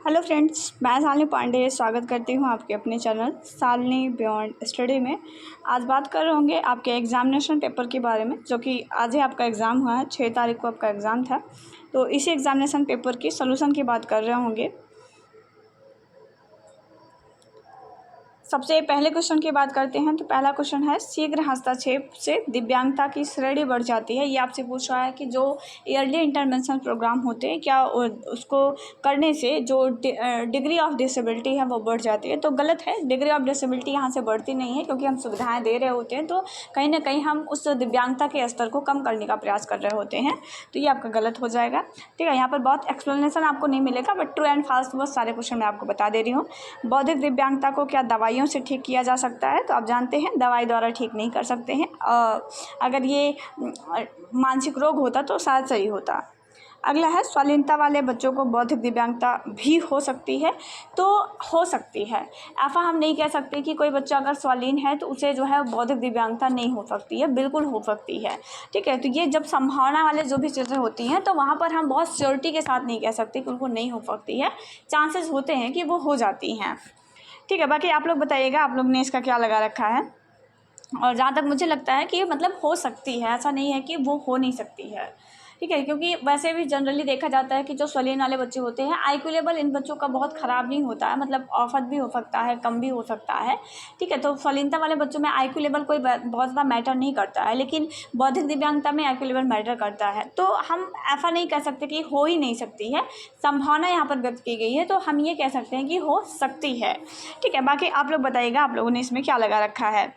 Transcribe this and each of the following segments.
Hello friends, मैं शालिनी पांडे स्वागत करती हूँ आपके अपने चैनल शालिनी बियॉन्ड स्टडी में। आज बात कर रहे होंगे आपके एग्जामिनेशन पेपर के बारे में, जो कि आज ही आपका एग्ज़ाम हुआ है। 6 तारीख को आपका एग्ज़ाम था, तो इसी एग्जामिनेशन पेपर की सॉल्यूशन की बात कर रहे होंगे। सबसे पहले क्वेश्चन की बात करते हैं, तो पहला क्वेश्चन है, शीघ्र हस्तक्षेप से दिव्यांगता की श्रेणी बढ़ जाती है। ये आपसे पूछ रहा है कि जो ईयरली इंटरवेंशन प्रोग्राम होते हैं, क्या उसको करने से जो डिग्री ऑफ डिसेबिलिटी है वो बढ़ जाती है। तो गलत है, डिग्री ऑफ डिसेबिलिटी यहाँ से बढ़ती नहीं है, क्योंकि हम सुविधाएं दे रहे होते हैं, तो कहीं ना कहीं हम उस दिव्यांगता के स्तर को कम करने का प्रयास कर रहे होते हैं। तो ये आपका गलत हो जाएगा। ठीक है, यहाँ पर बहुत एक्सप्लेनेशन आपको नहीं मिलेगा, बट ट्रू एंड फाल्स बहुत सारे क्वेश्चन मैं आपको बता दे रही हूँ। बौद्धिक दिव्यांगता को क्या दवाइयों से ठीक किया जा सकता है? तो आप जानते हैं दवाई द्वारा ठीक नहीं कर सकते हैं। अगर ये मानसिक रोग होता तो शायद सही होता। अगला है, स्वाधीनता वाले बच्चों को बौद्धिक दिव्यांगता भी हो सकती है। तो हो सकती है, ऐसा हम नहीं कह सकते कि कोई बच्चा अगर स्वाधीन है तो उसे जो है बौद्धिक दिव्यांगता नहीं हो सकती है, बिल्कुल हो सकती है। ठीक है, तो ये जब संभावना वाले जो भी चीज़ें होती हैं, तो वहाँ पर हम बहुत श्योरिटी के साथ नहीं कह सकते कि उनको नहीं हो सकती है। चांसेस होते हैं कि वो हो जाती हैं। ठीक है, बाकी आप लोग बताइएगा आप लोग ने इसका क्या लगा रखा है। और जहाँ तक मुझे लगता है कि मतलब हो सकती है, ऐसा नहीं है कि वो हो नहीं सकती है। ठीक है, क्योंकि वैसे भी जनरली देखा जाता है कि जो स्वलीन वाले बच्चे होते हैं, आईक्यू लेवल इन बच्चों का बहुत ख़राब नहीं होता है, मतलब औसत भी हो सकता है, कम भी हो सकता है। ठीक है, तो स्वलीनता वाले बच्चों में आईक्यू लेवल कोई बहुत ज़्यादा मैटर नहीं करता है, लेकिन बौद्धिक दिव्यांगता में आईक्यू लेवल मैटर करता है। तो हम ऐसा नहीं कह सकते कि हो ही नहीं सकती है, संभावना यहाँ पर व्यक्त की गई है, तो हम ये कह सकते हैं कि हो सकती है। ठीक है, बाकी आप लोग बताइएगा आप लोगों ने इसमें क्या लगा रखा है।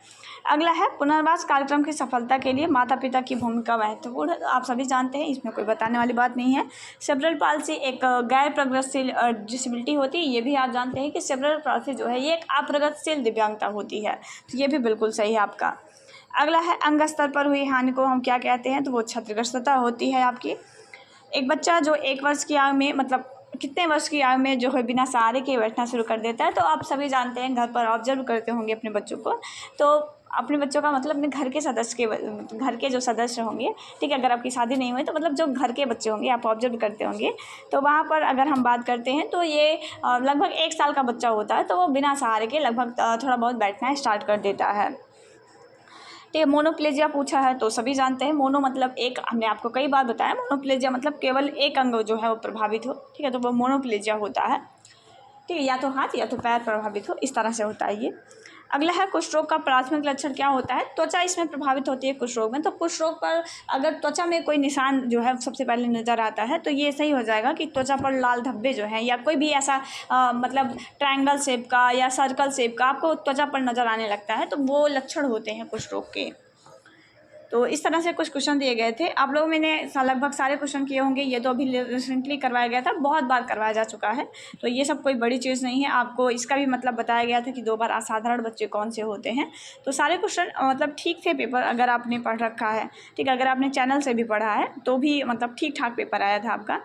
अगला है, पुनर्वास कार्यक्रम की सफलता के लिए माता पिता की भूमिका महत्वपूर्ण है। आप सभी जानते हैं, इसमें कोई बताने वाली बात नहीं है। सेरेब्रल पाल्सी एक गैर प्रगतिशील डिसेबिलिटी होती है, ये भी आप जानते हैं कि सेरेब्रल पाल्सी जो है ये एक अप्रगतिशील दिव्यांगता होती है। तो ये भी बिल्कुल सही है आपका। अगला है, अंग स्तर पर हुई हानि को हम क्या कहते हैं? तो वो क्षतिग्रस्तता होती है आपकी। एक बच्चा जो 1 वर्ष की आयु में, मतलब कितने वर्ष की आयु में जो है बिना सहारे के बैठना शुरू कर देता है? तो आप सभी जानते हैं, घर पर ऑब्जर्व करते होंगे अपने बच्चों को। तो अपने बच्चों का मतलब अपने घर के सदस्य के, घर के जो सदस्य होंगे, ठीक है, अगर आपकी शादी नहीं हुई तो मतलब जो घर के बच्चे होंगे आप ऑब्जर्व करते होंगे, तो वहाँ पर अगर हम बात करते हैं तो ये लगभग 1 साल का बच्चा होता है, तो वो बिना सहारे के लगभग थोड़ा बहुत बैठना स्टार्ट कर देता है। ठीक है, मोनोप्लेजिया पूछा है, तो सभी जानते हैं मोनो मतलब एक, हमने आपको कई बार बताया, मोनोप्लेजिया मतलब केवल एक अंग जो है वो प्रभावित हो। ठीक है, तो वो मोनोप्लेजिया होता है। ठीक है, या तो हाथ या तो पैर प्रभावित हो, इस तरह से होता है ये। अगला है, कुष्ठ रोग का प्राथमिक लक्षण क्या होता है? त्वचा इसमें प्रभावित होती है कुष्ठ रोग में। तो कुष्ठ रोग पर अगर त्वचा में कोई निशान जो है सबसे पहले नज़र आता है, तो ये सही हो जाएगा कि त्वचा पर लाल धब्बे जो हैं, या कोई भी ऐसा मतलब ट्रायंगल शेप का या सर्कल शेप का आपको त्वचा पर नज़र आने लगता है, तो वो लक्षण होते हैं कुष्ठ रोग के। तो इस तरह से कुछ क्वेश्चन दिए गए थे। आप लोगों मैंने लगभग सारे क्वेश्चन किए होंगे। ये तो अभी रिसेंटली करवाया गया था, बहुत बार करवाया जा चुका है, तो ये सब कोई बड़ी चीज़ नहीं है। आपको इसका भी मतलब बताया गया था कि 2 बार असाधारण बच्चे कौन से होते हैं। तो सारे क्वेश्चन मतलब ठीक थे पेपर, अगर आपने पढ़ रखा है। ठीक है, अगर आपने चैनल से भी पढ़ा है तो भी मतलब ठीक ठाक पेपर आया था आपका।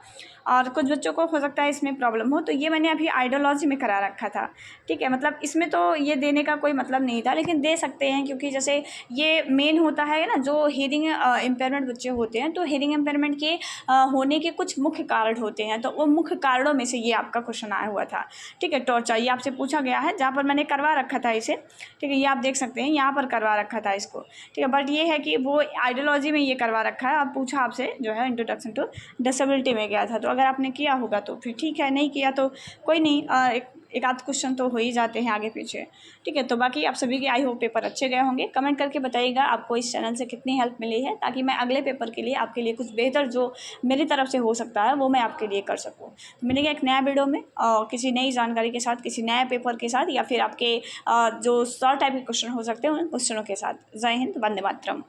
और कुछ बच्चों को हो सकता है इसमें प्रॉब्लम हो, तो ये मैंने अभी आइडियोलॉजी में करा रखा था। ठीक है, मतलब इसमें तो ये देने का कोई मतलब नहीं था, लेकिन दे सकते हैं, क्योंकि जैसे ये मेन होता है ना, जो हियरिंग इम्पेयरमेंट बच्चे होते हैं, तो हियरिंग इम्पेयरमेंट के होने के कुछ मुख्य कारण होते हैं, तो वो मुख्य कारणों में से ये आपका क्वेश्चन आया हुआ था। ठीक है, टॉर्चर ये आपसे पूछा गया है, जहाँ पर मैंने करवा रखा था इसे। ठीक है, ये आप देख सकते हैं, यहाँ पर करवा रखा था इसको। ठीक है, बट ये है कि वो आइडियोलॉजी में ये करवा रखा है। अब पूछा आपसे जो है इंट्रोडक्शन टू डिसेबिलिटी में गया था, तो अगर आपने किया होगा तो फिर ठीक है, नहीं किया तो कोई नहीं, एक आध क्वेश्चन तो हो ही जाते हैं आगे पीछे। ठीक है, तो बाकी आप सभी के आई होप पेपर अच्छे गए होंगे। कमेंट करके बताइएगा आपको इस चैनल से कितनी हेल्प मिली है, ताकि मैं अगले पेपर के लिए आपके लिए कुछ बेहतर जो मेरी तरफ से हो सकता है वो मैं आपके लिए कर सकूँ। तो मिलेंगे एक नया वीडियो में किसी नई जानकारी के साथ, किसी नए पेपर के साथ, या फिर आपके जो शॉर्ट टाइप के क्वेश्चन हो सकते हैं उन क्वेश्चनों के साथ। जय हिंद, वंदे मातरम।